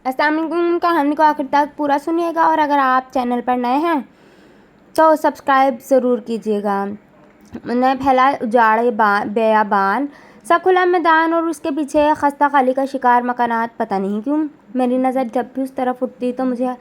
अस्सलाम वालेकुम। कहानी को आखिर तक पूरा सुनिएगा और अगर आप चैनल पर नए हैं तो सब्सक्राइब ज़रूर कीजिएगा। न फैला उजाड़ बेयाबान सा खुला मैदान और उसके पीछे खस्ता खाली का शिकार मकानात। पता नहीं क्यों मेरी नज़र जब भी उस तरफ उठती तो मुझे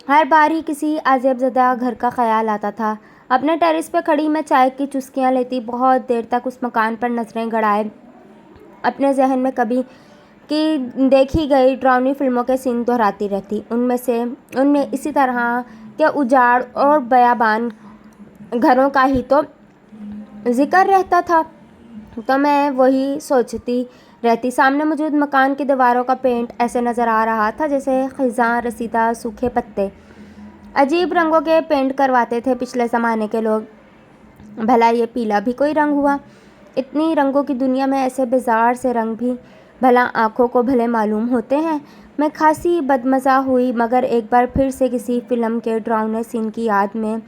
हर बार ही किसी अजब ज़दा घर का ख़याल आता था। अपने टेरेस पे खड़ी मैं चाय की चुस्कियाँ लेती बहुत देर तक उस मकान पर नज़रें गड़ाए अपने जहन में कभी कि देखी गई डरावनी फिल्मों के सीन दोहराती रहती। उनमें इसी तरह के उजाड़ और बयाबान घरों का ही तो जिक्र रहता था। तो मैं वही सोचती रहती। सामने मौजूद मकान की दीवारों का पेंट ऐसे नज़र आ रहा था जैसे खिज़ां रसीदा सूखे पत्ते। अजीब रंगों के पेंट करवाते थे पिछले ज़माने के लोग। भला ये पीला भी कोई रंग हुआ? इतनी रंगों की दुनिया में ऐसे बेजार से रंग भी भला आँखों को भले मालूम होते हैं। मैं खासी बदमज़ा हुई मगर एक बार फिर से किसी फिल्म के डरावने सीन की याद में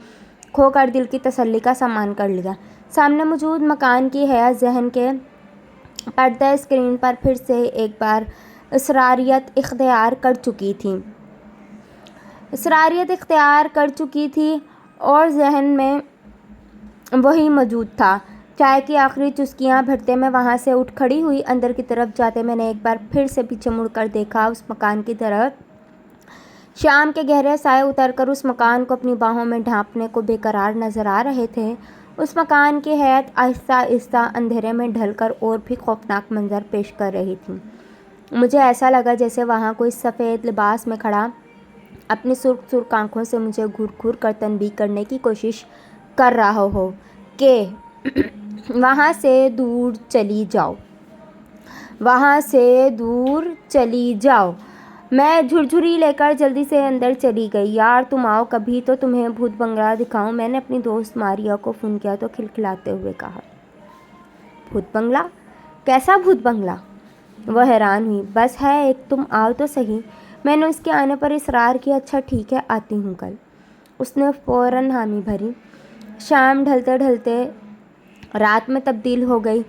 खोकर दिल की तसल्ली का सामान कर लिया। सामने मौजूद मकान की हया जहन के पर्दे स्क्रीन पर फिर से एक बार इसरारियत इख्तियार कर चुकी थी और जहन में वही मौजूद था। चाय की आखिरी चुस्कियाँ भरते मैं वहाँ से उठ खड़ी हुई। अंदर की तरफ जाते मैंने एक बार फिर से पीछे मुड़कर देखा उस मकान की तरफ। शाम के गहरे साए उतरकर उस मकान को अपनी बाहों में ढांपने को बेकरार नजर आ रहे थे। उस मकान की हैत आहिस्ता आहिस्ता अंधेरे में ढलकर और भी खौफनाक मंजर पेश कर रही थी। मुझे ऐसा लगा जैसे वहाँ कोई सफ़ेद लिबास में खड़ा अपनी सुर्ख सुर्ख आँखों से मुझे घूर घूर कर तनबीह करने की कोशिश कर रहा हो कि वहाँ से दूर चली जाओ। मैं झुरझुरी लेकर जल्दी से अंदर चली गई। यार तुम आओ कभी तो तुम्हें भूत बंगला दिखाऊं, मैंने अपनी दोस्त मारिया को फ़ोन किया तो खिलखिलाते हुए कहा। भूत बंगला? कैसा भूत बंगला? वह हैरान हुई। बस है एक, तुम आओ तो सही। मैंने उसके आने पर इसरार किया। अच्छा ठीक है, आती हूँ कल। उसने फ़ौरन हामी भरी। शाम ढलते ढलते रात में तब्दील हो गई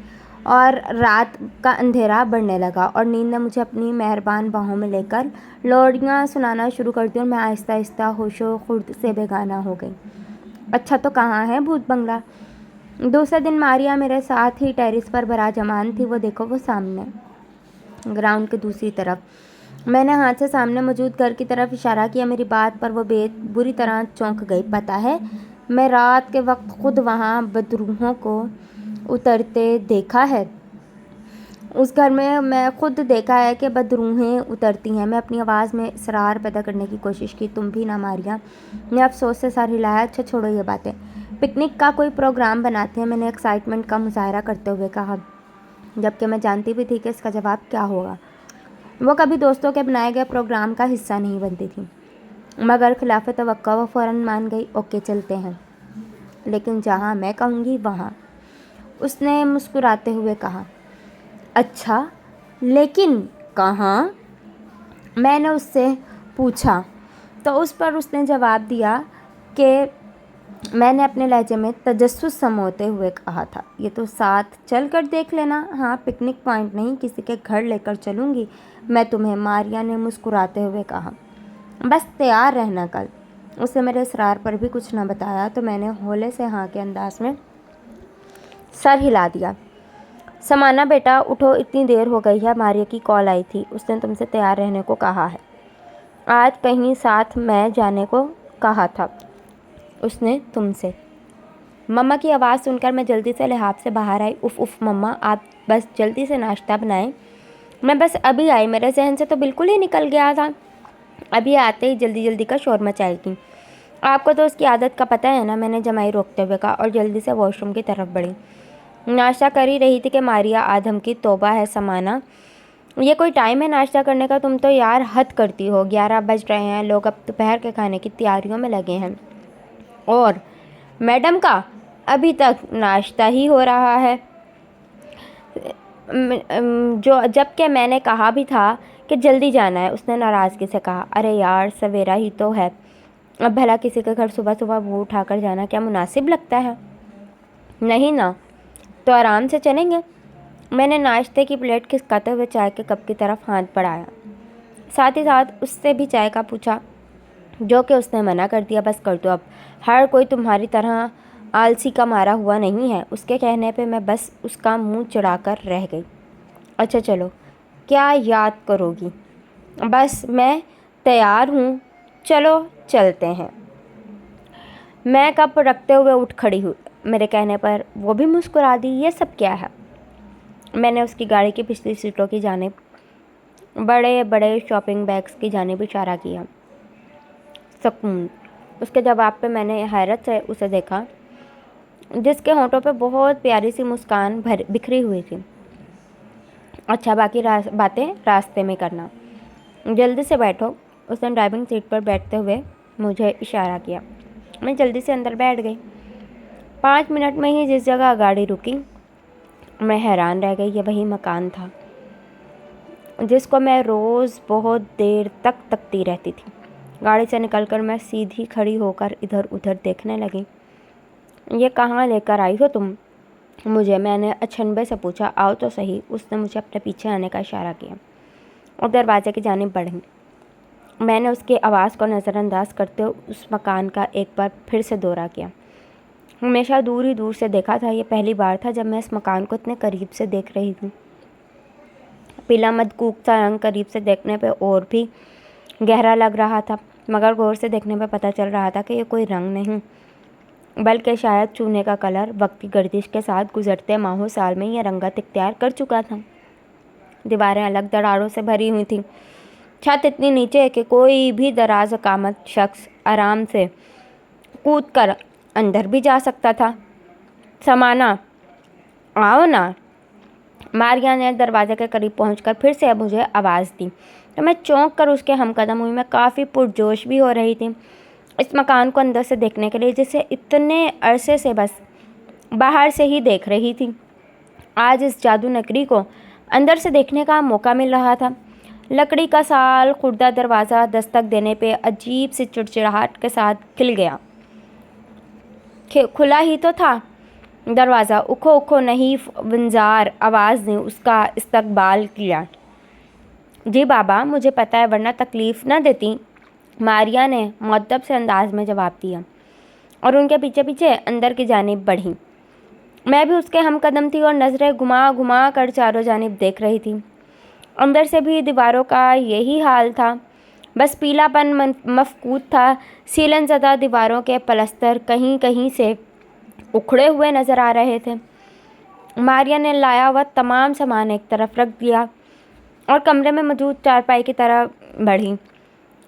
और रात का अंधेरा बढ़ने लगा और नींद ने मुझे अपनी मेहरबान बाहों में लेकर लोरियाँ सुनाना शुरू कर दी और मैं आहिस्ता आहिस्ता होशो खुर्द से बेगाना हो गई। अच्छा तो कहाँ है भूत बंगला? दूसरे दिन मारिया मेरे साथ ही टेरेस पर बराजमान थी। वो देखो वो सामने ग्राउंड के दूसरी तरफ। मैंने हाथ से सामने मौजूद घर की तरफ इशारा किया। मेरी बात पर वो बुरी तरह चौंक गई। पता है मैं रात के वक्त खुद वहाँ बदरूहों को उतरते देखा है। उस घर में मैं खुद देखा है कि बदरूहें उतरती हैं। मैं अपनी आवाज़ में इसरार पैदा करने की कोशिश की। तुम भी ना मारिया? मैं अफसोस से सर हिलाया। अच्छा छोड़ो ये बातें, पिकनिक का कोई प्रोग्राम बनाते हैं, मैंने एक्साइटमेंट का मुजाहरा करते हुए कहा, जबकि मैं जानती भी थी कि इसका जवाब क्या होगा। वो कभी दोस्तों के बनाए गए प्रोग्राम का हिस्सा नहीं बनती थी मगर खिलाफ तवक्को वो फ़ौरन मान गई। ओके चलते हैं, लेकिन जहाँ मैं कहूँगी वहाँ, उसने मुस्कुराते हुए कहा। अच्छा लेकिन कहाँ? मैंने उससे पूछा तो उस पर उसने जवाब दिया कि मैंने अपने लहजे में तजस्सुस समोते हुए कहा था, ये तो साथ चल कर देख लेना। हाँ पिकनिक पॉइंट नहीं, किसी के घर लेकर चलूँगी मैं तुम्हें, मारिया ने मुस्कुराते हुए कहा। बस तैयार रहना कल। उसे मेरे इसरार पर भी कुछ न बताया तो मैंने हौले से हाँ के अंदाज में सर हिला दिया। समाना बेटा उठो, इतनी देर हो गई है, मारिया की कॉल आई थी, उसने तुमसे तैयार रहने को कहा है। आज कहीं साथ मैं जाने को कहा था उसने तुमसे। मम्मा की आवाज़ सुनकर मैं जल्दी से लिहाफ से बाहर आई। उफ मम्मा, आप बस जल्दी से नाश्ता बनाएं। मैं बस अभी आई, मेरे जहन से तो बिल्कुल ही निकल गया था। अभी आते ही जल्दी जल्दी का शोर मचाएगी। आपको तो उसकी आदत का पता है ना, मैंने जमाई रोकते हुए कहा और जल्दी से वॉशरूम की तरफ बढ़ी। नाश्ता कर ही रही थी कि मारिया आदम की तौबा है समाना, ये कोई टाइम है नाश्ता करने का? तुम तो यार हद करती हो। 11 बज रहे हैं, लोग अब दोपहर के खाने की तैयारियों में लगे हैं और मैडम का अभी तक नाश्ता ही हो रहा है। जबकि मैंने कहा भी था कि जल्दी जाना है, उसने नाराज़गी से कहा। अरे यार सवेरा ही तो है, अब भला किसी के घर सुबह सुबह मुँह उठाकर जाना क्या मुनासिब लगता है? नहीं ना, तो आराम से चलेंगे। मैंने नाश्ते की प्लेट खिसकाते हुए चाय के कप की तरफ हाथ बढ़ाया। साथ ही साथ उससे भी चाय का पूछा, जो कि उसने मना कर दिया। बस कर दो अब, हर कोई तुम्हारी तरह आलसी का मारा हुआ नहीं है। उसके कहने पे मैं बस उसका मुंह चढ़ाकर रह गई। अच्छा चलो, क्या याद करोगी? बस मैं तैयार हूँ, चलो चलते हैं। मैं कप रखते हुए उठ खड़ी हुई। मेरे कहने पर वो भी मुस्कुरा दी। ये सब क्या है? मैंने उसकी गाड़ी की पिछली सीटों की जानिब, बड़े बड़े शॉपिंग बैग्स की जानिब इशारा किया। सुकून। उसके जवाब पे मैंने हैरत से उसे देखा, जिसके होंठों पे बहुत प्यारी सी मुस्कान बिखरी हुई थी। अच्छा, बाकी बातें रास्ते में करना, जल्दी से बैठो। उसने ड्राइविंग सीट पर बैठते हुए मुझे इशारा किया। मैं जल्दी से अंदर बैठ गई। 5 मिनट में ही जिस जगह गाड़ी रुकी, मैं हैरान रह गई। ये वही मकान था जिसको मैं रोज़ बहुत देर तक तकती रहती थी। गाड़ी से निकलकर मैं सीधी खड़ी होकर इधर उधर देखने लगी। ये कहाँ लेकर आई हो तुम मुझे? मैंने अचंभे से पूछा। आओ तो सही। उसने मुझे अपने पीछे आने का इशारा किया और दरवाजे की जानिब बढ़ी। मैंने उसकी आवाज़ को नज़रअंदाज करते हुए उस मकान का एक बार फिर से दौरा किया। हमेशा दूर ही दूर से देखा था, ये पहली बार था जब मैं इस मकान को इतने करीब से देख रही थी। पीला मदकूक सा रंग करीब से देखने पे और भी गहरा लग रहा था, मगर गौर से देखने पे पता चल रहा था कि ये कोई रंग नहीं, बल्कि शायद चूने का कलर वक्त की गर्दिश के साथ गुजरते माहों साल में ये रंगत इख्तियार कर चुका था। दीवारें अलग दरारों से भरी हुई थीं। छत इतनी नीचे है कि कोई भी दराज कामत शख्स आराम से कूद कर अंदर भी जा सकता था। समाना, आओ ना। मारिया ने दरवाजे के करीब पहुंचकर फिर से मुझे आवाज़ दी, तो मैं चौंक कर उसके हमकदम हुई। मैं काफ़ी पुरजोश भी हो रही थी इस मकान को अंदर से देखने के लिए, जिसे इतने अरसे से बस बाहर से ही देख रही थी। आज इस जादू नगरी को अंदर से देखने का मौका मिल रहा था। लकड़ी का साल खुर्दा दरवाज़ा दस्तक देने पे अजीब सी चिड़चिड़ाहट के साथ खिल गया। खुला ही तो था दरवाज़ा। उखो उखो नहीफ वंजार आवाज़ ने उसका इस्तकबाल किया। जी बाबा, मुझे पता है, वरना तकलीफ़ न देती, मारिया ने मुअद्दब से अंदाज में जवाब दिया और उनके पीछे पीछे अंदर की जानिब बढ़ी। मैं भी उसके हमकदम थी और नज़रें घुमा घुमा कर चारों जानिब देख रही थी। अंदर से भी दीवारों का यही हाल था, बस पीलापन मफकूद था। सीलन ज़दा दीवारों के पलस्तर कहीं कहीं से उखड़े हुए नज़र आ रहे थे। मारिया ने लाया हुआ तमाम सामान एक तरफ रख दिया और कमरे में मौजूद चारपाई की तरफ बढ़ी।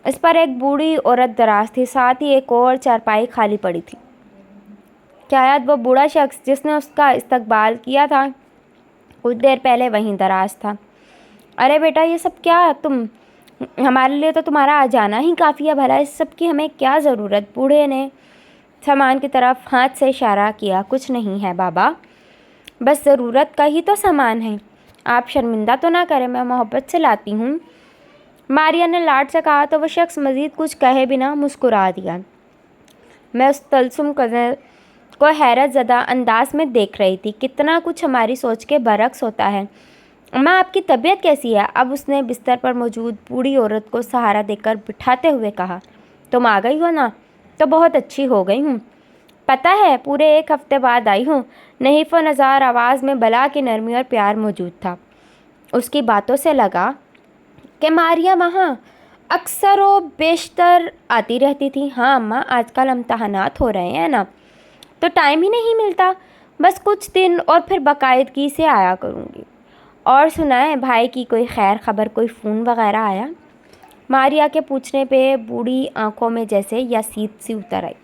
इस पर एक बूढ़ी औरत दराज थी, साथ ही एक और चारपाई खाली पड़ी थी। शायद वो बूढ़ा शख्स जिसने उसका इस्तकबाल किया था कुछ देर पहले वहीं दराज था। अरे बेटा, ये सब क्या? तुम, हमारे लिए तो तुम्हारा आ जाना ही काफ़ी है, भला इस सब की हमें क्या ज़रूरत? बूढ़े ने सामान की तरफ हाथ से इशारा किया। कुछ नहीं है बाबा, बस ज़रूरत का ही तो सामान है, आप शर्मिंदा तो ना करें, मैं मोहब्बत से लाती हूँ। मारिया ने लाड से कहा तो वह शख्स मज़ीद कुछ कहे बिना मुस्कुरा दिया। मैं उस तलसुम कदर को हैरत ज़दा अंदाज में देख रही थी। कितना कुछ हमारी सोच के बरक्स होता है। अम्मा, आपकी तबीयत कैसी है? अब उसने बिस्तर पर मौजूद बूढ़ी औरत को सहारा देकर बिठाते हुए कहा। तुम आ गई हो ना, तो बहुत अच्छी हो गई हूँ। पता है, पूरे 1 हफ्ते बाद आई हूँ। नहीफ़ व नज़ार आवाज़ में बला की नरमी और प्यार मौजूद था। उसकी बातों से लगा कि मारिया वहाँ अक्सर व बेशतर आती रहती थी। हाँ अम्मा, आजकल इम्तहानात हो रहे हैं ना, तो टाइम ही नहीं मिलता। बस कुछ दिन और फिर बाकायदगी से आया करूँगी। और सुनाए, भाई की कोई खैर खबर, कोई फ़ोन वगैरह आया? मारिया के पूछने पे बूढ़ी आंखों में जैसे यासीत सी उतर आई।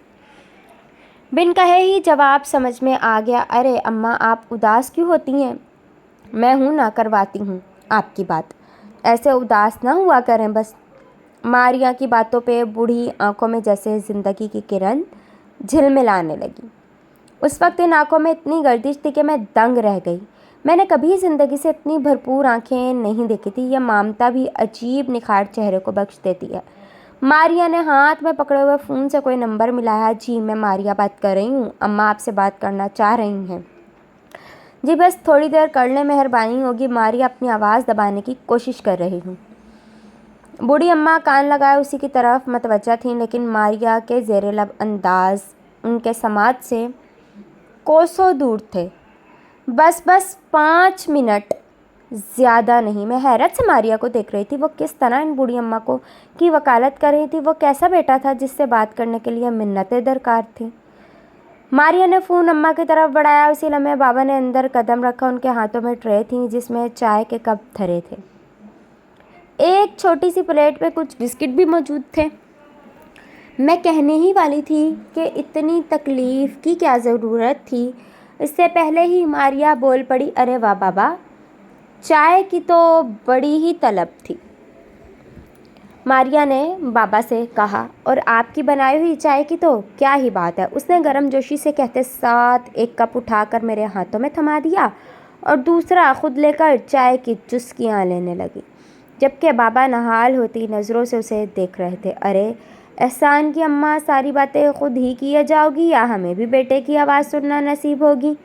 बिन कहे ही जवाब समझ में आ गया। अरे अम्मा, आप उदास क्यों होती हैं? मैं हूँ ना, करवाती हूँ आपकी बात। ऐसे उदास ना हुआ करें बस। मारिया की बातों पे बूढ़ी आंखों में जैसे ज़िंदगी की किरण झिलमिलाने लगी। उस वक्त इन आंखों में इतनी गर्दिश थी कि मैं दंग रह गई। मैंने कभी ज़िंदगी से इतनी भरपूर आंखें नहीं देखी थी। यह ममता भी अजीब निखार चेहरे को बख्श देती है। मारिया ने हाथ में पकड़े हुए फ़ोन से कोई नंबर मिलाया। जी, मैं मारिया बात कर रही हूँ। अम्मा आपसे बात करना चाह रही हैं। जी बस थोड़ी देर कर लें, मेहरबानी होगी। मारिया अपनी आवाज़ दबाने की कोशिश कर रही हूँ। बूढ़ी अम्मा कान लगाए उसी की तरफ मतवज्जा थीं, लेकिन मारिया के ज़ेरे लब अंदाज उनके समाज से कोसों दूर थे। बस 5 मिनट, ज़्यादा नहीं। मैं हैरत से मारिया को देख रही थी। वो किस तरह इन बूढ़ी अम्मा को की वकालत कर रही थी। वो कैसा बेटा था जिससे बात करने के लिए मिन्नतें दरकार थी। मारिया ने फ़ोन अम्मा की तरफ बढ़ाया। उसी लम्हे बाबा ने अंदर कदम रखा। उनके हाथों में ट्रे थी जिसमें चाय के कप धरे थे। एक छोटी सी प्लेट में कुछ बिस्किट भी मौजूद थे। मैं कहने ही वाली थी कि इतनी तकलीफ़ की क्या ज़रूरत थी। इससे पहले ही मारिया बोल पड़ी, अरे वाह बाबा, चाय की तो बड़ी ही तलब थी। मारिया ने बाबा से कहा, और आपकी बनाई हुई चाय की तो क्या ही बात है। उसने गर्मजोशी से कहते साथ एक कप उठाकर मेरे हाथों में थमा दिया और दूसरा खुद लेकर चाय की चुस्कियाँ लेने लगी, जबकि बाबा नहाल होती नज़रों से उसे देख रहे थे। अरे एहसान की अम्मा, सारी बातें खुद ही किए जाओगी या हमें भी बेटे की आवाज़ सुनना नसीब होगी?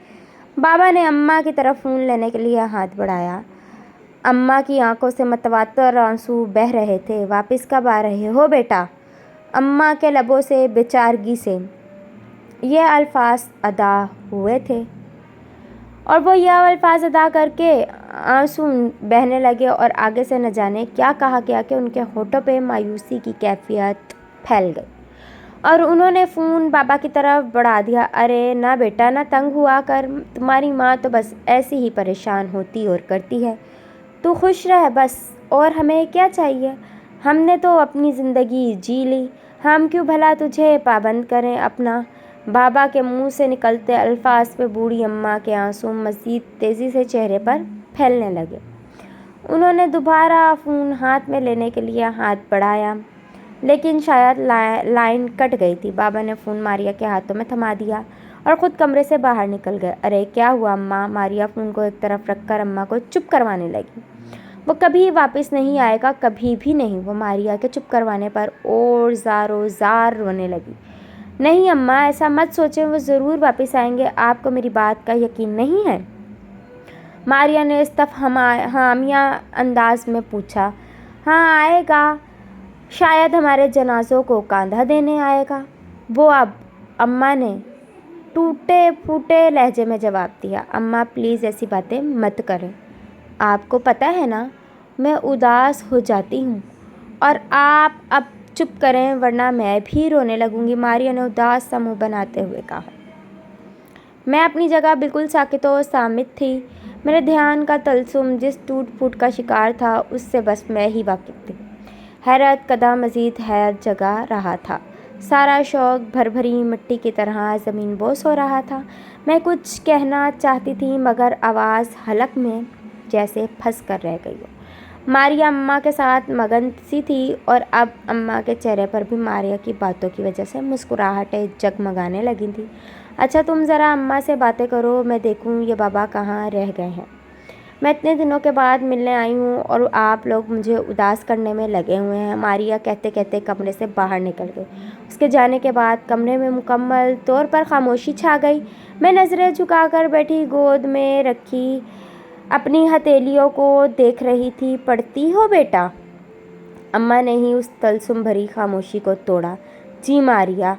बाबा ने अम्मा की तरफ फ़ोन लेने के लिए हाथ बढ़ाया। अम्मा की आंखों से मतवातर आंसू बह रहे थे। वापस कब आ रहे हो बेटा? अम्मा के लबों से बेचारगी से ये अल्फाज अदा हुए थे और वो यह अल्फाज अदा करके आंसू बहने लगे और आगे से न जाने क्या कहा गया कि उनके होठों पे मायूसी की कैफियत फैल गई और उन्होंने फ़ोन बाबा की तरफ बढ़ा दिया। अरे ना बेटा, ना तंग हुआ कर। तुम्हारी माँ तो बस ऐसी ही परेशान होती और करती है। तू खुश रह बस, और हमें क्या चाहिए? हमने तो अपनी ज़िंदगी जी ली, हम क्यों भला तुझे पाबंद करें अपना। बाबा के मुंह से निकलते अल्फाज पे बूढ़ी अम्मा के आंसू मज़ीद तेज़ी से चेहरे पर फैलने लगे। उन्होंने दोबारा फ़ोन हाथ में लेने के लिए हाथ बढ़ाया, लेकिन शायद लाइन कट गई थी। बाबा ने फ़ोन मारिया के हाथों में थमा दिया और ख़ुद कमरे से बाहर निकल गए। अरे क्या हुआ अम्मा? मारिया फ़ोन को एक तरफ रखकर अम्मा को चुप करवाने लगी। वो कभी वापस नहीं आएगा, कभी भी नहीं। वो मारिया के चुप करवाने पर और ज़ारो ज़ार रोने लगी। नहीं अम्मा, ऐसा मत सोचें, वो ज़रूर वापस आएंगे। आपको मेरी बात का यकीन नहीं है? मारिया ने इस तरफ हामिया अंदाज में पूछा। हाँ आएगा, शायद हमारे जनाज़ों को कांधा देने आएगा वो। अब अम्मा ने टूटे फूटे लहजे में जवाब दिया। अम्मा प्लीज़ ऐसी बातें मत करें। आपको पता है ना, मैं उदास हो जाती हूँ, और आप अब चुप करें वरना मैं भी रोने लगूंगी। मारिया ने उदास सा मुँह बनाते हुए कहा। मैं अपनी जगह बिल्कुल साकित और सामित थी। मेरे ध्यान का तलसुम जिस टूट फूट का शिकार था उससे बस मैं ही वाकिफ़ थी। हैरत कदा मज़ीद हैरत जगा रहा था। सारा शौक़ भरभरी मिट्टी की तरह ज़मीन बोस हो रहा था। मैं कुछ कहना चाहती थी मगर आवाज़ हलक में जैसे फंस कर रह गई हो। मारिया अम्मा के साथ मगन सी थी और अब अम्मा के चेहरे पर भी मारिया की बातों की वजह से मुस्कुराहटें जगमगाने लगी थी। अच्छा तुम ज़रा अम्मा से बातें करो, मैं देखूं ये बाबा कहाँ रह गए हैं। मैं इतने दिनों के बाद मिलने आई हूँ और आप लोग मुझे उदास करने में लगे हुए हैं। मारिया कहते कहते कमरे से बाहर निकल गई। उसके जाने के बाद कमरे में मुकम्मल तौर पर खामोशी छा गई। मैं नज़रें झुकाकर बैठी गोद में रखी अपनी हथेलियों को देख रही थी। पढ़ती हो बेटा? अम्मा ने ही उस तलसुम भरी खामोशी को तोड़ा। जी मारिया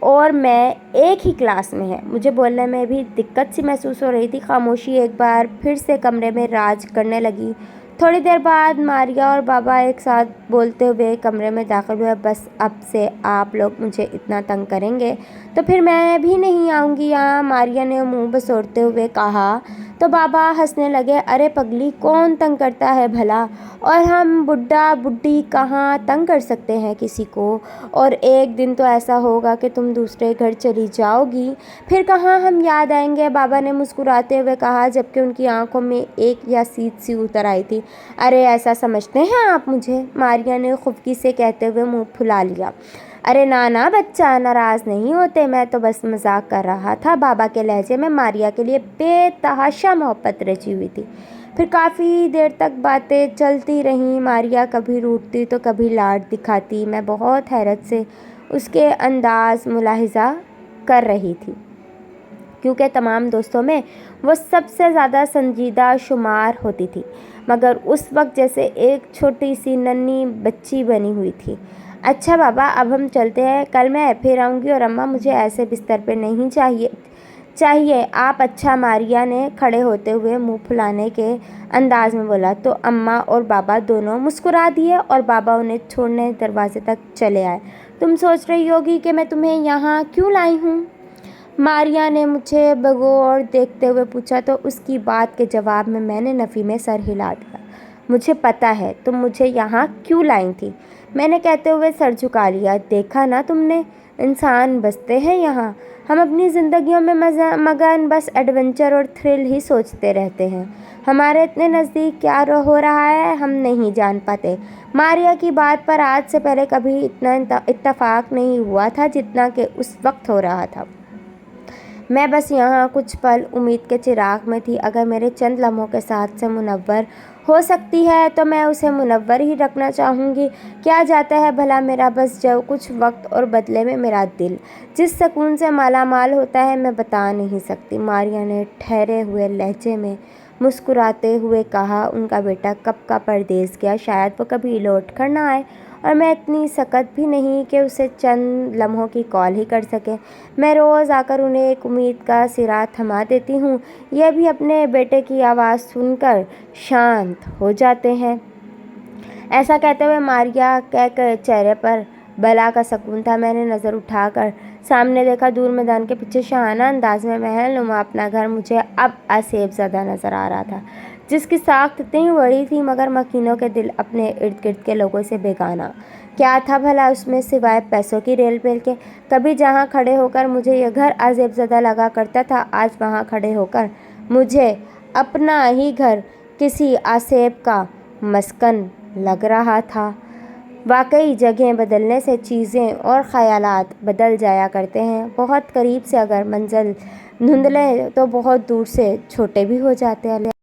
और मैं एक ही क्लास में है। मुझे बोलने में भी दिक्कत सी महसूस हो रही थी। खामोशी एक बार फिर से कमरे में राज करने लगी। थोड़ी देर बाद मारिया और बाबा एक साथ बोलते हुए कमरे में दाखिल हुए। बस अब से आप लोग मुझे इतना तंग करेंगे तो फिर मैं भी नहीं आऊँगी यहाँ, मारिया ने मुंह बसोरते हुए कहा। तो बाबा हंसने लगे। अरे पगली, कौन तंग करता है भला, और हम बुढ़ा बुढ़ी कहाँ तंग कर सकते हैं किसी को। और एक दिन तो ऐसा होगा कि तुम दूसरे घर चली जाओगी, फिर कहाँ हम याद आएंगे, बाबा ने मुस्कुराते हुए कहा, जबकि उनकी आंखों में एक यासीत सी उतर आई थी। अरे ऐसा समझते हैं आप मुझे? मारिया ने खुफकी से कहते हुए मुंह फुला लिया। अरे ना बच्चा, नाराज़ नहीं होते, मैं तो बस मजाक कर रहा था। बाबा के लहजे में मारिया के लिए बेतहाशा मोहब्बत रची हुई थी। फिर काफ़ी देर तक बातें चलती रहीं। मारिया कभी रूठती तो कभी लाड दिखाती। मैं बहुत हैरत से उसके अंदाज मुलाहिजा कर रही थी, क्योंकि तमाम दोस्तों में वो सबसे ज़्यादा संजीदा शुमार होती थी। मगर उस वक्त जैसे एक छोटी सी नन्ही बच्ची बनी हुई थी। अच्छा बाबा, अब हम चलते हैं, कल मैं फिर आऊँगी और अम्मा मुझे ऐसे बिस्तर पे नहीं चाहिए आप। अच्छा, मारिया ने खड़े होते हुए मुंह फुलाने के अंदाज में बोला। तो अम्मा और बाबा दोनों मुस्कुरा दिए और बाबा उन्हें छोड़ने दरवाजे तक चले आए। तुम सोच रही होगी कि मैं तुम्हें यहाँ क्यों लाई हूँ? मारिया ने मुझे बगौर देखते हुए पूछा। तो उसकी बात के जवाब में मैंने नफ़ी में सर हिला दिया। मुझे पता है तुम मुझे यहाँ क्यों लाई थी, मैंने कहते हुए सर झुका लिया। देखा ना तुमने, इंसान बसते हैं यहाँ, हम अपनी ज़िंदगियों में मगन बस एडवेंचर और थ्रिल ही सोचते रहते हैं। हमारे इतने नज़दीक क्या हो रहा है हम नहीं जान पाते। मारिया की बात पर आज से पहले कभी इतना इत्तेफाक नहीं हुआ था जितना कि उस वक्त हो रहा था। मैं बस यहाँ कुछ पल उम्मीद के चिराग में थी। अगर मेरे चंद लम्हों के साथ से मुनव्वर हो सकती है तो मैं उसे मुनव्वर ही रखना चाहूँगी। क्या जाता है भला मेरा बस जो कुछ वक्त और बदले में मेरा दिल जिस सुकून से मालामाल होता है मैं बता नहीं सकती। मारिया ने ठहरे हुए लहजे में मुस्कुराते हुए कहा। उनका बेटा कब का परदेस गया, शायद वो कभी लौट कर ना आए, और मैं इतनी सख्त भी नहीं कि उसे चंद लम्हों की कॉल ही कर सके। मैं रोज़ आकर उन्हें एक उम्मीद का सिरा थमा देती हूँ। यह भी अपने बेटे की आवाज़ सुनकर शांत हो जाते हैं। ऐसा कहते हुए मारिया के चेहरे पर बला का सुकून था। मैंने नज़र उठाकर सामने देखा। दूर मैदान के पीछे शाहाना अंदाज में महल नुमा अपना घर मुझे अब आसेब ज़्यादा नज़र आ रहा था, जिसकी साख्त इतनी बड़ी थी मगर मकीनों के दिल अपने इर्द गिर्द के लोगों से बेगाना। क्या था भला उसमें सिवाय पैसों की रेल पेल के? कभी जहाँ खड़े होकर मुझे यह घर आसेब ज़्यादा लगा करता था, आज वहाँ खड़े होकर मुझे अपना ही घर किसी आसेब का मस्कन लग रहा था। वाकई जगह बदलने से चीज़ें और ख़यालात बदल जाया करते हैं। बहुत करीब से अगर मंजिल धुंधले तो बहुत दूर से छोटे भी हो जाते हैं।